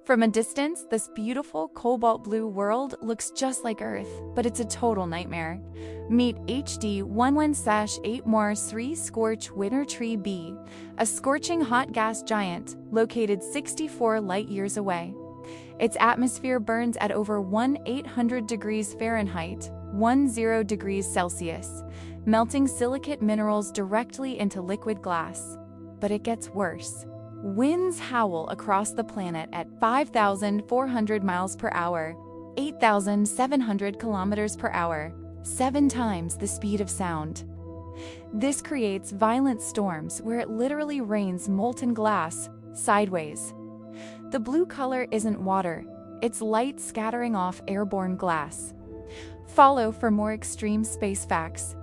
From a distance, this beautiful cobalt blue world looks just like Earth, but it's a total nightmare. Meet HD 11-8 Mars 3 Scorch Winter Tree B, a scorching hot gas giant located 64 light-years away. Its atmosphere burns at over 1,800 degrees Fahrenheit, 10 degrees Celsius, melting silicate minerals directly into liquid glass. But it gets worse. Winds howl across the planet at 5,400 miles per hour, 8,700 kilometers per hour, 7 times the speed of sound. This creates violent storms where it literally rains molten glass sideways. The blue color isn't water, it's light scattering off airborne glass. Follow for more extreme space facts.